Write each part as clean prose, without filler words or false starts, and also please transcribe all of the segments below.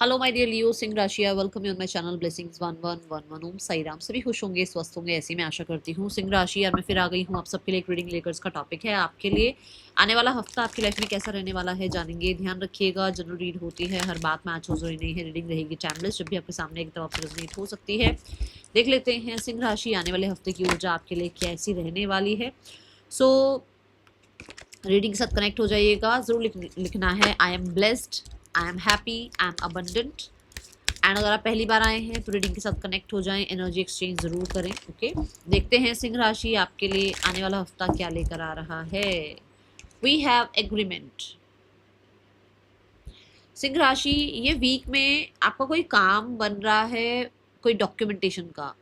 Hello my dear Leo सिंह राशिया, welcome you on my channel blessings 1111 Om Sai Ram. सभी खुश होंगे, स्वस्थ होंगे, ऐसी मैं आशा करती हूँ। सिंह राशि यार मैं फिर आ गई हूँ आप सबके लिए एक रीडिंग लेकर। इसका टॉपिक है आपके लिए आने वाला हफ्ता आपकी लाइफ में कैसा रहने वाला है, जानेंगे। ध्यान रखिएगा, जनरल रीड होती है, हर बात मैच हो रही नहीं है, रीडिंग रहेगी टाइमलेस, जब भी आपके सामने एक दफा रेजोनेट हो सकती है। देख लेते हैं सिंह राशि आने वाले हफ्ते की ऊर्जा आपके लिए कैसी रहने वाली है। सो रीडिंग के साथ कनेक्ट हो जाइएगा, जरूर लिखना है I am blessed, I am happy, I am abundant. And अगर आप पहली बार आए हैं तो रीडिंग के साथ कनेक्ट हो जाएं, एनर्जी एक्सचेंज जरूर करें। ओके, देखते हैं सिंह राशि आपके लिए आने वाला हफ्ता क्या लेकर आ रहा है। We have agreement. सिंह राशि ये वीक में आपका कोई काम बन रहा है, कोई डॉक्यूमेंटेशन का।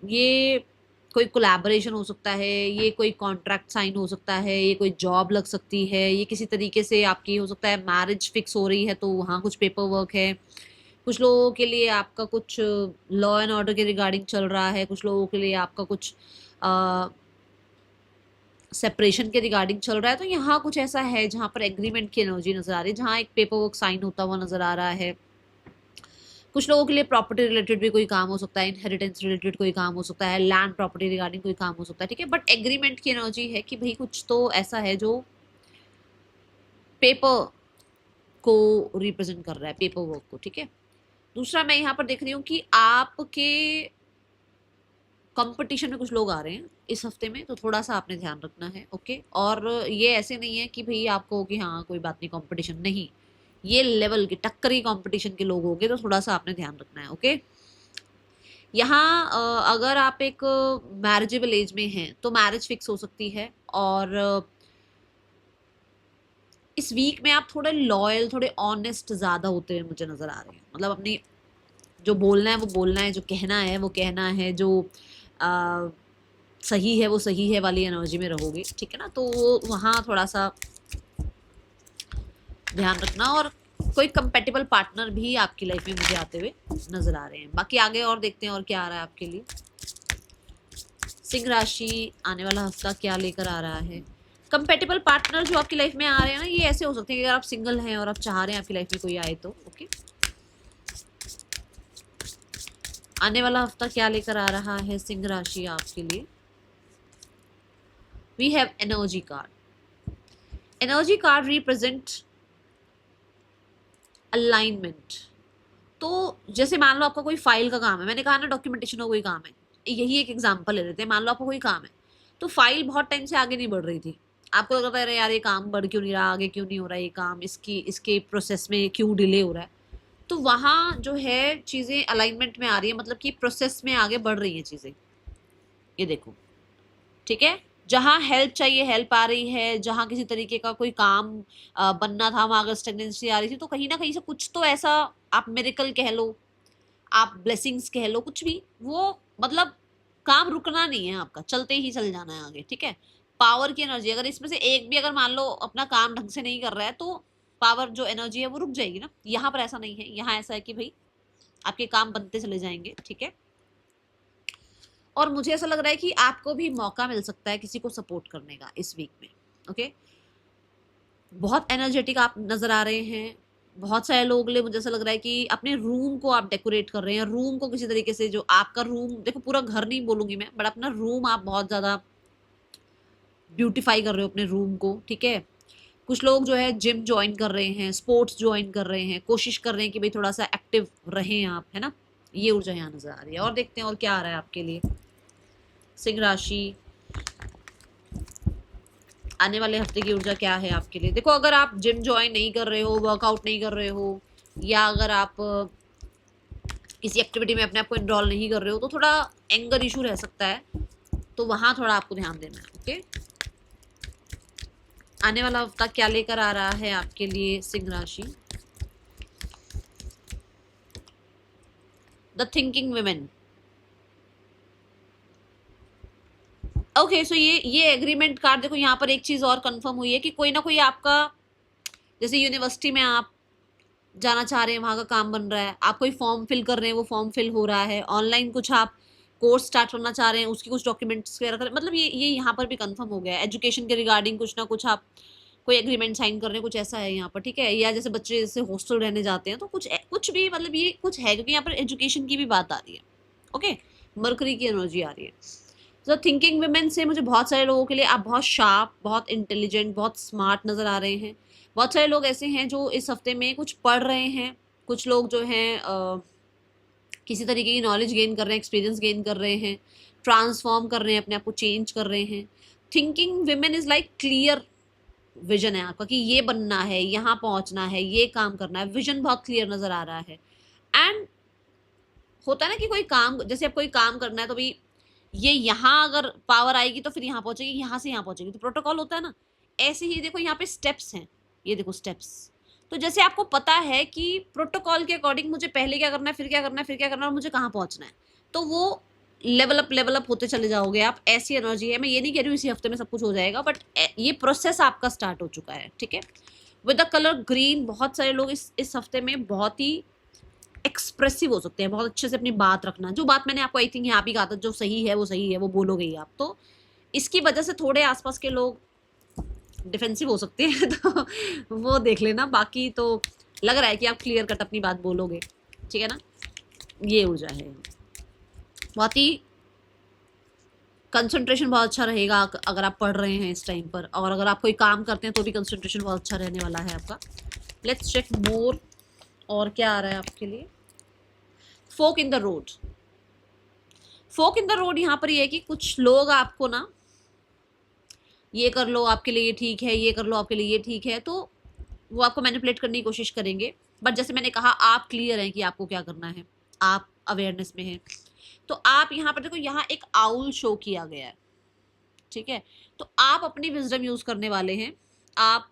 ये कोई कोलैबोरेशन हो सकता है, ये कोई कॉन्ट्रैक्ट साइन हो सकता है, ये कोई जॉब लग सकती है, ये किसी तरीके से आपकी हो सकता है मैरिज फिक्स हो रही है तो वहाँ कुछ पेपर वर्क है। कुछ लोगों के लिए आपका कुछ लॉ एंड ऑर्डर के रिगार्डिंग चल रहा है, कुछ लोगों के लिए आपका कुछ सेपरेशन के रिगार्डिंग चल रहा है। तो यहाँ कुछ ऐसा है जहाँ पर एग्रीमेंट की एनर्जी नजर आ रही है, जहाँ एक पेपर वर्क साइन होता हुआ नजर आ रहा है। कुछ लोगों के लिए प्रॉपर्टी रिलेटेड भी कोई काम हो सकता है, इनहेरिटेंस रिलेटेड कोई काम हो सकता है, लैंड प्रॉपर्टी रिगार्डिंग कोई काम हो सकता है, ठीक है। बट एग्रीमेंट की एनर्जी है कि भाई कुछ तो ऐसा है जो पेपर को रिप्रेजेंट कर रहा है, पेपर वर्क को, ठीक है। दूसरा मैं यहाँ पर देख रही हूँ कि आपके कंपटीशन में कुछ लोग आ रहे हैं इस हफ्ते में, तो थोड़ा सा आपने ध्यान रखना है। ओके, और ये ऐसे नहीं है कि भाई आपको कि हाँ कोई बात नहीं कंपटीशन नहीं, ये लेवल के टक्करी कंपटीशन के लोग होंगे, तो थोड़ा सा आपने ध्यान रखना है। ओके, यहाँ अगर आप एक मैरिजेबल एज में हैं तो मैरिज फिक्स हो सकती है। और इस वीक में आप थोड़े लॉयल, थोड़े ऑनेस्ट ज़्यादा होते हुए मुझे नज़र आ रहे हैं। मतलब अपनी जो बोलना है वो बोलना है, जो कहना है वो कहना है, जो आ, सही है वो सही है वाली एनर्जी में रहोगे, ठीक है ना। तो वहाँ थोड़ा सा ध्यान रखना। और कोई कंपेटेबल पार्टनर भी आपकी लाइफ में मुझे आते हुए नजर आ रहे हैं। बाकी आगे और देखते हैं और क्या आ रहा है आपके लिए। सिंह राशि आने वाला हफ्ता क्या लेकर आ रहा है। कंपेटेबल पार्टनर जो आपकी लाइफ में आ रहे हैं ना, ये ऐसे हो सकते हैं कि अगर आप सिंगल हैं और आप चाह रहे हैं आपकी लाइफ में कोई आए तो। ओके, आने वाला हफ्ता क्या लेकर आ रहा है सिंह राशि आपके लिए। We have energy card. Energy card represent alignment. तो जैसे मान लो आपका कोई फाइल का काम है, मैंने कहा ना डॉक्यूमेंटेशन का कोई काम है, यही एक एग्जांपल ले लेते हैं। मान लो आपको कोई काम है, तो फाइल बहुत टाइम से आगे नहीं बढ़ रही थी, आपको लग रहा था यार ये काम बढ़ क्यों नहीं रहा, आगे क्यों नहीं हो रहा, ये काम इसके प्रोसेस में क्यों डिले हो रहा है। तो वहाँ जो है चीज़ें अलाइनमेंट में आ रही है, मतलब कि प्रोसेस में आगे बढ़ रही हैं चीज़ें। ये देखो, ठीक है। जहाँ हेल्प चाहिए हेल्प आ रही है, जहाँ किसी तरीके का कोई काम बनना था वहाँ अगर स्टेगनेंसी आ रही थी, तो कहीं ना कहीं से कुछ तो ऐसा, आप मिरेकल कह लो, आप ब्लेसिंग्स कह लो, कुछ भी वो, मतलब काम रुकना नहीं है आपका, चलते ही चल जाना है आगे, ठीक है। पावर की एनर्जी, अगर इसमें से एक भी अगर मान लो अपना काम ढंग से नहीं कर रहा है तो पावर जो एनर्जी है वो रुक जाएगी ना। यहाँ पर ऐसा नहीं है, यहाँ ऐसा है कि भाई आपके काम बनते चले जाएंगे, ठीक है। और मुझे ऐसा लग रहा है कि आपको भी मौका मिल सकता है किसी को सपोर्ट करने का इस वीक में। ओके, बहुत एनर्जेटिक आप नजर आ रहे हैं। बहुत सारे लोगों के लिए मुझे ऐसा लग रहा है कि अपने रूम को आप डेकोरेट कर रहे हैं, रूम को किसी तरीके से, जो आपका रूम, देखो पूरा घर नहीं बोलूंगी मैं, बट अपना रूम आप बहुत ज्यादा ब्यूटीफाई कर रहे हो अपने रूम को, ठीक है। कुछ लोग जो है जिम ज्वाइन कर रहे हैं, स्पोर्ट्स ज्वाइन कर रहे हैं, कोशिश कर रहे हैं कि भाई थोड़ा सा एक्टिव रहें आप, है ना। ये ऊर्जा यहाँ नजर आ रही है। और देखते हैं और क्या आ रहा है आपके लिए सिंह राशि आने वाले हफ्ते की ऊर्जा क्या है आपके लिए। देखो, अगर आप जिम ज्वाइन नहीं कर रहे हो, वर्कआउट नहीं कर रहे हो, या अगर आप किसी एक्टिविटी में अपने आप को इनरोल नहीं कर रहे हो, तो थोड़ा एंगर इशू रह सकता है, तो वहां थोड़ा आपको ध्यान देना है। ओके, आने वाला हफ्ता क्या लेकर आ रहा है आपके लिए सिंह राशि। The thinking women. ओके, सो ये एग्रीमेंट कार्ड, देखो यहाँ पर एक चीज और कंफर्म हुई है कि कोई ना कोई आपका, जैसे यूनिवर्सिटी में आप जाना चाह रहे हैं, वहां का काम बन रहा है, आप कोई फॉर्म फिल कर रहे हैं, वो फॉर्म फिल हो रहा है, ऑनलाइन कुछ आप कोर्स स्टार्ट करना चाह रहे हैं, उसकी कुछ डॉक्यूमेंट्स वगैरह कर, मतलब ये यहाँ पर भी कंफर्म हो गया है। एजुकेशन के रिगार्डिंग कुछ ना कुछ आप कोई एग्रीमेंट साइन कर रहे हैं, कुछ ऐसा है यहाँ पर, ठीक है। या जैसे बच्चे जैसे हॉस्टल रहने जाते हैं, तो कुछ भी मतलब ये कुछ है, क्योंकि यहाँ पर एजुकेशन की भी बात आ रही है। ओके, मरकरी की एनर्जी आ रही है। तो थिंकिंग वुमेन से मुझे बहुत सारे लोगों के लिए आप बहुत शार्प, बहुत इंटेलिजेंट, बहुत स्मार्ट नज़र आ रहे हैं। बहुत सारे लोग ऐसे हैं जो इस हफ्ते में कुछ पढ़ रहे हैं, कुछ लोग जो हैं किसी तरीके की नॉलेज गेन कर रहे हैं, एक्सपीरियंस गेन कर रहे हैं, ट्रांसफॉर्म कर रहे हैं, अपने आप को चेंज कर रहे हैं। Thinking women is like clear vision है आपका कि ये बनना है, यहाँ पहुँचना है, ये काम करना है, विजन बहुत क्लियर नज़र आ रहा है। एंड होता है ना कि कोई काम, जैसे अब कोई काम करना है तो भाई ये यहाँ अगर पावर आएगी तो फिर यहाँ पहुंचेगी, यहाँ से यहाँ पहुंचेगी, तो प्रोटोकॉल होता है ना। ऐसे ही देखो यहाँ पे स्टेप्स हैं, ये देखो स्टेप्स। तो जैसे आपको पता है कि प्रोटोकॉल के अकॉर्डिंग मुझे पहले क्या करना है, फिर क्या करना है, फिर क्या करना है, और मुझे कहाँ पहुंचना है, तो वो लेवल अप होते चले जाओगे आप। ऐसी एनर्जी है। मैं ये नहीं कह रही हूँ इसी हफ्ते में सब कुछ हो जाएगा, बट ये प्रोसेस आपका स्टार्ट हो चुका है, ठीक है। विद द कलर ग्रीन, बहुत सारे लोग इस हफ्ते में बहुत ही एक्सप्रेसिव हो सकते हैं, बहुत अच्छे से अपनी बात रखना। जो बात मैंने आपको आई थिंक यहाँ भी कहा था, जो सही है वो सही है, वो बोलोगे ही आप। तो इसकी वजह से थोड़े आसपास के लोग डिफेंसिव हो सकते हैं तो वो देख लेना। बाकी तो लग रहा है कि आप क्लियर कट अपनी बात बोलोगे, ठीक है ना। ये ऊर्जा है। बहुत ही कंसंट्रेशन बहुत अच्छा रहेगा अगर आप पढ़ रहे हैं इस टाइम पर, और अगर आप कोई काम करते हैं तो भी कंसंट्रेशन बहुत अच्छा रहने वाला है आपका। लेट्स चेक मोर, और क्या आ रहा है आपके लिए। Fork in the road. Fork in the road यहाँ पर ये है कि कुछ लोग आपको ना, ये कर लो आपके लिए ये ठीक है, ये कर लो आपके लिए ये ठीक है, तो वो आपको मैनिपुलेट करने की कोशिश करेंगे। बट जैसे मैंने कहा, आप क्लियर हैं कि आपको क्या करना है, आप अवेयरनेस में हैं। तो आप यहाँ पर देखो, यहाँ एक आउल शो किया गया है, ठीक है। तो आप अपनी विजडम यूज करने वाले हैं। आप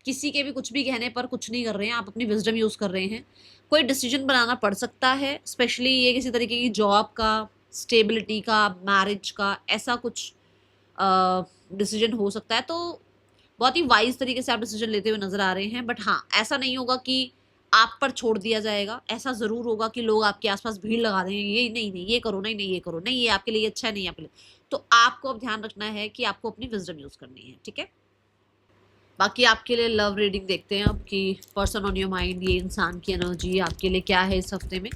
किसी के भी कुछ भी कहने पर कुछ नहीं कर रहे हैं, आप अपनी विजडम यूज कर रहे हैं। कोई डिसीजन बनाना पड़ सकता है, स्पेशली ये किसी तरीके की जॉब का, स्टेबिलिटी का, मैरिज का, ऐसा कुछ डिसीजन हो सकता है। तो बहुत ही वाइज तरीके से आप डिसीजन लेते हुए नजर आ रहे हैं। बट हाँ, ऐसा नहीं होगा कि आप पर छोड़ दिया जाएगा। ऐसा जरूर होगा कि लोग आपके आसपास भीड़ लगा देंगे, ये नहीं नहीं ये करो, नहीं नहीं ये करो, नहीं ये आपके लिए अच्छा नहीं है आपके लिए। तो आपको अब ध्यान रखना है कि आपको अपनी विजडम यूज करनी है, ठीक है। बाकी आपके लिए लव रीडिंग देखते हैं अब कि पर्सन ऑन योर माइंड, ये इंसान की एनर्जी आपके लिए क्या है इस हफ्ते में,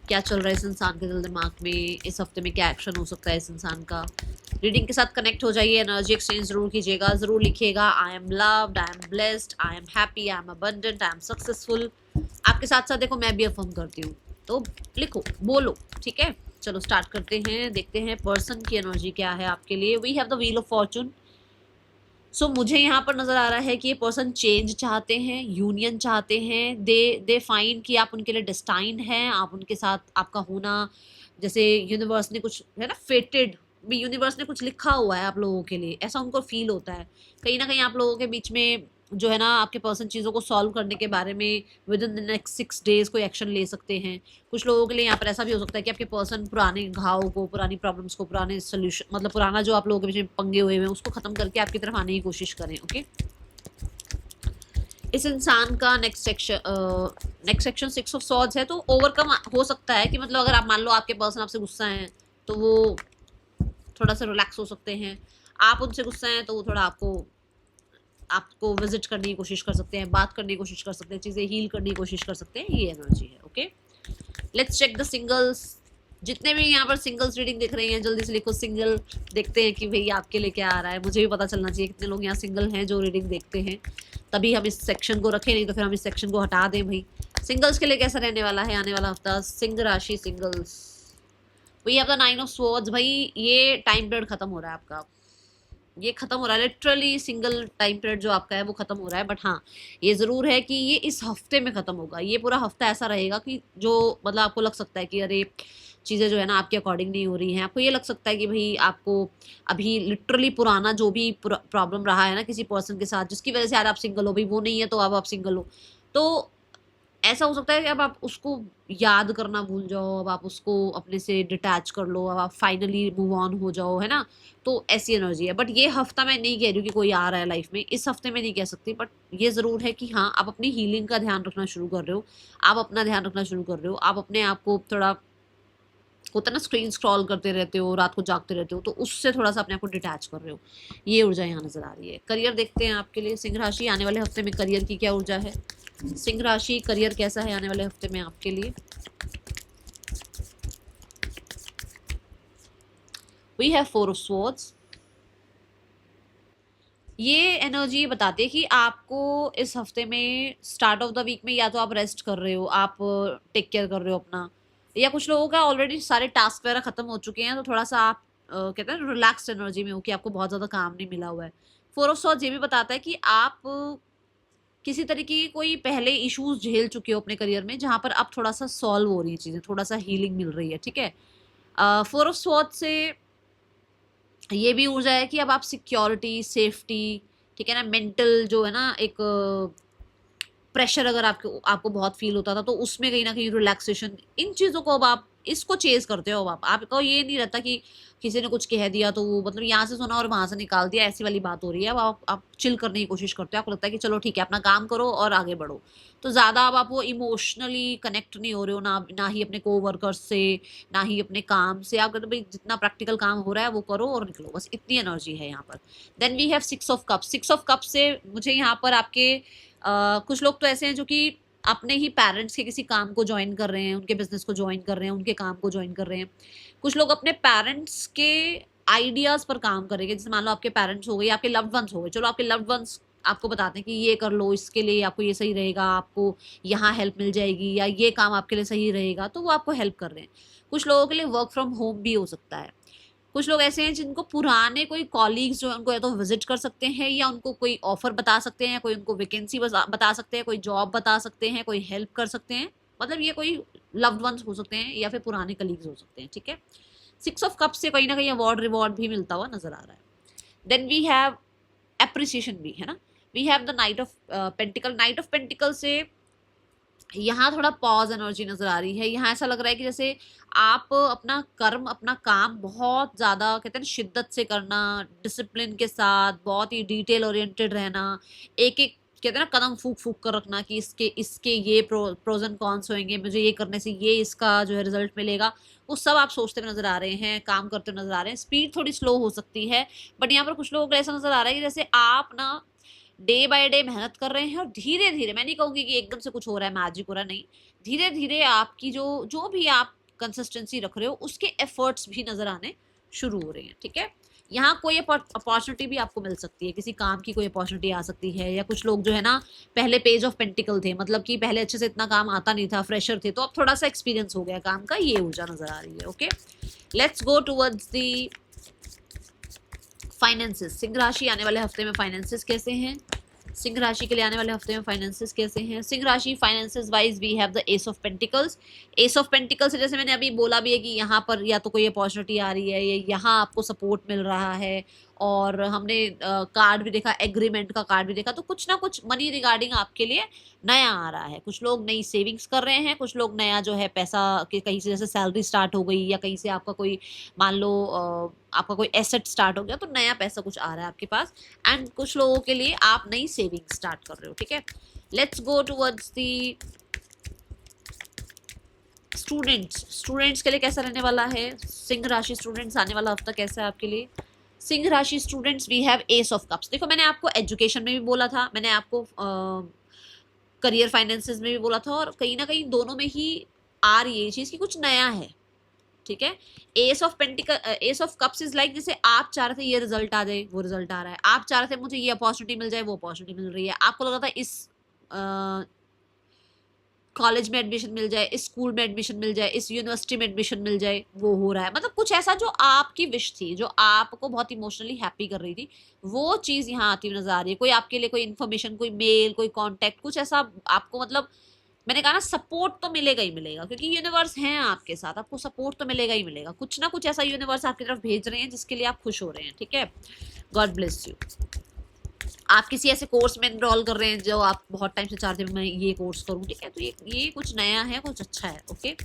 क्या चल रहा है इस इंसान के दिल दिमाग में, इस हफ्ते में क्या एक्शन हो सकता है इस इंसान का। रीडिंग के साथ कनेक्ट हो जाइए, एनर्जी एक्सचेंज जरूर कीजिएगा, जरूर लिखिएगा I am loved, I am blessed, I am happy, I am abundant, I am successful. आपके साथ साथ देखो मैं भी अफर्म करती हूँ, तो लिखो, बोलो, ठीक है। चलो स्टार्ट करते हैं, देखते हैं पर्सन की एनर्जी क्या है आपके लिए। We have the wheel of fortune. So मुझे यहाँ पर नजर आ रहा है कि ये पर्सन चेंज चाहते हैं, यूनियन चाहते हैं। दे फाइंड कि आप उनके लिए डेस्टाइंड हैं, आप उनके साथ आपका होना, जैसे यूनिवर्स ने कुछ है ना, फेटेड भी, यूनिवर्स ने कुछ लिखा हुआ है आप लोगों के लिए, ऐसा उनको फील होता है। कहीं ना कहीं आप लोगों के बीच में जो है ना, आपके पर्सन चीज़ों को सॉल्व करने के बारे में with in the next 6 days कोई एक्शन ले सकते हैं। कुछ लोगों के लिए यहाँ पर ऐसा भी हो सकता है कि आपके पर्सन पुराने घाव को, पुरानी प्रॉब्लम्स को, पुराने सोल्यूशन, मतलब पुराना जो आप लोगों के बीच में पंगे हुए हैं उसको खत्म करके आपकी तरफ आने की कोशिश करें। ओके, इस इंसान का नेक्स्ट सेक्शन 6 of Swords है, तो ओवरकम हो सकता है कि मतलब अगर आप मान लो आपके पर्सन आपसे गुस्सा हैं तो वो थोड़ा सा रिलैक्स हो सकते हैं। आप उनसे गुस्सा हैं तो वो थोड़ा आपको विजिट करने की कोशिश कर सकते हैं, बात करने की कोशिश कर सकते हैं, चीज़ें हील करने की कोशिश कर सकते हैं। ये एनर्जी है। Okay, let's check the singles. जितने भी यहाँ पर सिंगल्स रीडिंग दिख रही हैं, जल्दी से लिखो सिंगल। देखते हैं कि भाई आपके लिए क्या आ रहा है, मुझे भी पता चलना चाहिए कितने लोग यहाँ सिंगल हैं जो रीडिंग देखते हैं, तभी हम इस सेक्शन को रखें, नहीं तो फिर हम इस सेक्शन को हटा दें। भाई सिंगल्स के लिए कैसा रहने वाला है आने वाला हफ्ता, सिंह राशि सिंगल्स। वही आपका 9 of Swords। भाई ये टाइम पीरियड खत्म हो रहा है आपका, ये खत्म हो रहा है लिटरली, सिंगल टाइम पीरियड जो आपका है वो खत्म हो रहा है। बट हाँ, ये ज़रूर है कि ये इस हफ्ते में ख़त्म होगा। ये पूरा हफ्ता ऐसा रहेगा कि जो मतलब आपको लग सकता है कि अरे चीज़ें जो है ना आपके अकॉर्डिंग नहीं हो रही हैं। आपको ये लग सकता है कि भाई आपको अभी लिटरली पुराना जो भी प्रॉब्लम रहा है ना किसी पर्सन के साथ, जिसकी वजह से यार आप सिंगल हो, भाई वो नहीं है तो अब आप सिंगल हो, तो ऐसा हो सकता है कि अब आप उसको याद करना भूल जाओ, अब आप उसको अपने से डिटैच कर लो, अब आप फाइनली मूव ऑन हो जाओ, है ना। तो ऐसी एनर्जी है। बट ये हफ्ता मैं नहीं कह रही हूँ कि कोई आ रहा है लाइफ में, इस हफ्ते में नहीं कह सकती। बट ये ज़रूर है कि हाँ, आप अपनी हीलिंग का ध्यान रखना शुरू कर रहे हो, आप अपना ध्यान रखना शुरू कर रहे हो, आप अपने आप को थोड़ा होता है ना, स्क्रीन स्क्रॉल करते रहते हो, रात को जागते रहते हो, तो उससे थोड़ा सा अपने आप को डिटैच कर रहे हो, ये ऊर्जा यहाँ नजर आ रही है। करियर देखते हैं आपके लिए सिंह राशि आने वाले हफ्ते में करियर की क्या ऊर्जा है। सिंह राशि करियर कैसा है आने वाले हफ्ते में आपके लिए। We have 4 of swords. ये एनर्जी बताती है कि आपको इस हफ्ते में स्टार्ट ऑफ द वीक में या तो आप रेस्ट कर रहे हो, आप टेक केयर कर रहे हो अपना, या कुछ लोगों का ऑलरेडी सारे टास्क वगैरह खत्म हो चुके हैं, तो थोड़ा सा आप कहते हैं रिलैक्स्ड एनर्जी में हो कि आपको बहुत ज़्यादा काम नहीं मिला हुआ है। 4 ऑफ स्वॉर्ड्स ये भी बताता है कि आप किसी तरीके की कोई पहले इश्यूज झेल चुके हो अपने करियर में, जहाँ पर अब थोड़ा सा सॉल्व हो रही है चीज़ें, थोड़ा सा हीलिंग मिल रही है, ठीक है। 4 ऑफ स्वॉर्ड्स से ये भी ऊर्जा है कि अब आप सिक्योरिटी, सेफ्टी, ठीक है ना, मेंटल जो है ना एक प्रेशर अगर आपको आपको बहुत फील होता था, तो उसमें कहीं ना कहीं रिलैक्सेशन, इन चीज़ों को अब आप इसको चेज करते हो। अब आपको ये नहीं रहता कि किसी ने कुछ कह दिया तो वो मतलब यहाँ से सुना और वहां से निकाल दिया, ऐसी वाली बात हो रही है। अब आप चिल करने की कोशिश करते हो, आपको लगता है कि चलो ठीक है अपना काम करो और आगे बढ़ो। तो ज़्यादा अब आप वो इमोशनली कनेक्ट नहीं हो रहे हो, ना ही अपने को वर्कर्स से, ना ही अपने काम से। आप कहते भाई जितना प्रैक्टिकल काम हो रहा है वो करो और निकलो, बस इतनी एनर्जी है यहाँ पर। Then we have 6 of cups. 6 of cups से मुझे यहाँ पर आपके कुछ लोग तो ऐसे हैं जो कि अपने ही पेरेंट्स के किसी काम को ज्वाइन कर रहे हैं, उनके बिजनेस को ज्वाइन कर रहे हैं, उनके काम को ज्वाइन कर रहे हैं। कुछ लोग अपने पेरेंट्स के आइडियाज पर काम करेंगे, जैसे मान लो आपके पेरेंट्स हो गए, आपके लव्ड वंस हो गए, चलो आपके लव्ड वंस आपको बताते हैं कि ये कर लो, इसके लिए आपको ये सही रहेगा, आपको यहाँ हेल्प मिल जाएगी, या ये काम आपके लिए सही रहेगा, तो वो आपको हेल्प कर रहे हैं। कुछ लोगों के लिए वर्क फ्रॉम होम भी हो सकता है। कुछ लोग ऐसे हैं जिनको पुराने कोई कॉलीग्स जो है उनको या तो विजिट कर सकते हैं, या उनको कोई ऑफर बता सकते हैं, कोई उनको वैकेंसी बता सकते हैं, कोई जॉब बता सकते हैं, कोई हेल्प कर सकते हैं। मतलब ये कोई लव्ड वंस हो सकते हैं या फिर पुराने कलीग्स हो सकते हैं, ठीक है। 6 ऑफ कप से कहीं ना कहीं अवार्ड रिवॉर्ड भी मिलता हुआ नजर आ रहा है। देन वी हैव एप्रिसिएशन भी है ना। We have the knight of pentacle. Knight of pentacle से यहाँ थोड़ा पॉज एनर्जी नजर आ रही है। यहाँ ऐसा लग रहा है कि जैसे आप अपना कर्म, अपना काम बहुत ज्यादा कहते हैं शिद्दत से करना, डिसिप्लिन के साथ, बहुत ही डिटेल ओरिएंटेड रहना, एक एक कहते हैं ना कदम फूक फूक कर रखना कि इसके इसके ये प्रोज एंड कॉन्स होंगे, मुझे ये करने से ये इसका जो है रिजल्ट मिलेगा, वो सब आप सोचते हुए नजर आ रहे हैं, काम करते हुए नजर आ रहे हैं। स्पीड थोड़ी स्लो हो सकती है, बट यहाँ पर कुछ लोगों को ऐसा नजर आ रहा है कि जैसे आप ना डे बाय डे मेहनत कर रहे हैं, और धीरे धीरे, मैं नहीं कहूंगी कि एकदम से कुछ हो रहा है, मैजिक हो रहा है, नहीं, धीरे धीरे आपकी जो जो भी आप कंसिस्टेंसी रख रहे हो उसके एफर्ट्स भी नजर आने शुरू हो रहे हैं, ठीक है। यहाँ कोई अपॉर्चुनिटी भी आपको मिल सकती है, किसी काम की कोई अपॉर्चुनिटी आ सकती है। या कुछ लोग जो है ना पहले पेज ऑफ पेंटिकल थे, मतलब कि पहले अच्छे से इतना काम आता नहीं था, फ्रेशर थे, तो अब थोड़ा सा एक्सपीरियंस हो गया काम का, ये ऊर्जा नजर आ रही है। Okay, let's go towards the finances. Singh राशि आने वाले हफ्ते में फाइनेंसेस कैसे हैं। सिंह राशि के लिए आने वाले हफ्ते में फाइनेंसेस कैसे हैं। सिंह राशि finances wise we have the ace of pentacles. Ace of pentacles से जैसे मैंने अभी बोला भी है कि यहाँ पर या तो कोई अपॉर्चुनिटी आ रही है, या यहाँ आपको सपोर्ट मिल रहा है, और हमने कार्ड भी देखा, एग्रीमेंट का कार्ड भी देखा, तो कुछ ना कुछ मनी रिगार्डिंग आपके लिए नया आ रहा है। कुछ लोग नई सेविंग्स कर रहे हैं, कुछ लोग नया जो है पैसा कि कहीं से जैसे सैलरी स्टार्ट हो गई, या कहीं से आपका कोई मान लो आपका कोई एसेट स्टार्ट हो गया, तो नया पैसा कुछ आ रहा है आपके पास। एंड कुछ लोगों के लिए आप नई सेविंग स्टार्ट कर रहे हो, ठीक है। Let's go towards the students. Students के लिए कैसा रहने वाला है सिंह राशि स्टूडेंट्स, आने वाला हफ्ता कैसा है आपके लिए। सिंह राशि students we have ace of cups. देखो मैंने आपको एजुकेशन में भी बोला था, मैंने आपको करियर फाइनेंसेस में भी बोला था, और कहीं ना कहीं दोनों में ही आ रही है ये चीज कि कुछ नया है, ठीक है। S of pentacle, S of cups is like जैसे आप चाह रहे थे ये रिजल्ट आ जाए, वो रिजल्ट आ रहा है। आप चाह रहे थे मुझे ये अपॉर्चुनिटी मिल जाए, वो अपॉर्चुनिटी मिल रही है। आपको लग रहा था इस कॉलेज में एडमिशन मिल जाए, इस स्कूल में एडमिशन मिल जाए, इस यूनिवर्सिटी में एडमिशन मिल जाए, वो हो रहा है। मतलब कुछ ऐसा जो आपकी विश थी, जो आपको बहुत इमोशनली हैप्पी कर रही थी, वो चीज यहाँ आती हुई नजर आ रही है। कोई आपके लिए कोई इन्फॉर्मेशन, कोई मेल, कोई कॉन्टेक्ट, कुछ ऐसा आपको, मतलब मैंने कहा ना सपोर्ट तो मिलेगा ही मिलेगा, क्योंकि यूनिवर्स हैं आपके साथ, आपको सपोर्ट तो मिलेगा ही मिलेगा। कुछ ना कुछ ऐसा यूनिवर्स आपकी तरफ भेज रहे हैं जिसके लिए आप खुश हो रहे हैं, ठीक है। God bless you. आप किसी ऐसे कोर्स में एनरोल कर रहे हैं जो आप बहुत टाइम से चाहते हैं मैं ये कोर्स करूं, ठीक है। तो ये कुछ नया है, कुछ अच्छा है। ओके,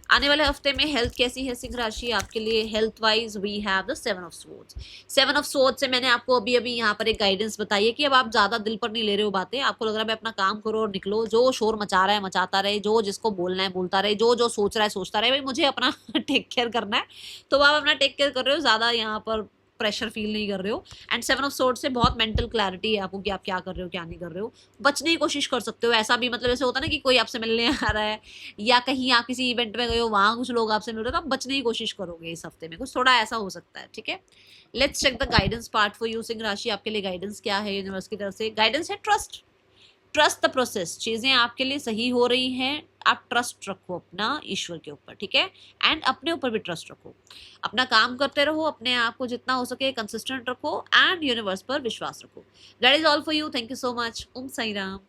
आने वाले हफ्ते में हेल्थ कैसी है सिंह राशि आपके लिए? Health wise we have the 7 of swords. 7 of swords से मैंने आपको अभी अभी यहाँ पर एक गाइडेंस बताई है कि अब आप ज्यादा दिल पर नहीं ले रहे हो बातें, आपको लग रहा है मैं अपना काम करो और निकलो, जो शोर मचा रहा है मचाता रहे, जो जिसको बोलना है बोलता रहे, जो जो सोच रहा है सोचता रहे, भाई मुझे अपना टेक केयर करना है। तो आप अपना टेक केयर कर रहे हो, ज्यादा यहाँ पर प्रेशर फील नहीं कर रहे हो। एंड 7 ऑफ सोर्ड्स से बहुत मेंटल क्लैरिटी है आपको कि आप क्या कर रहे हो क्या नहीं कर रहे हो। बचने की कोशिश कर सकते हो, ऐसा भी मतलब ऐसे होता है ना कि कोई आपसे मिलने आ रहा है या कहीं आप किसी इवेंट में गए हो वहां कुछ लोग आपसे मिल रहे हो, तो आप बचने की कोशिश करोगे इस हफ्ते में, कुछ थोड़ा ऐसा हो सकता है, ठीक है। Let's check the guidance part for you सिंह राशि। आपके लिए गाइडेंस क्या है यूनिवर्स की तरफ से? गाइडेंस है ट्रस्ट, ट्रस्ट द प्रोसेस, चीजें आपके लिए सही हो रही हैं, आप ट्रस्ट रखो अपना ईश्वर के ऊपर, ठीक है। एंड अपने ऊपर भी ट्रस्ट रखो, अपना काम करते रहो, अपने आप को जितना हो सके कंसिस्टेंट रखो एंड यूनिवर्स पर विश्वास रखो। That is all for you, thank you so much. Om Sai Ram.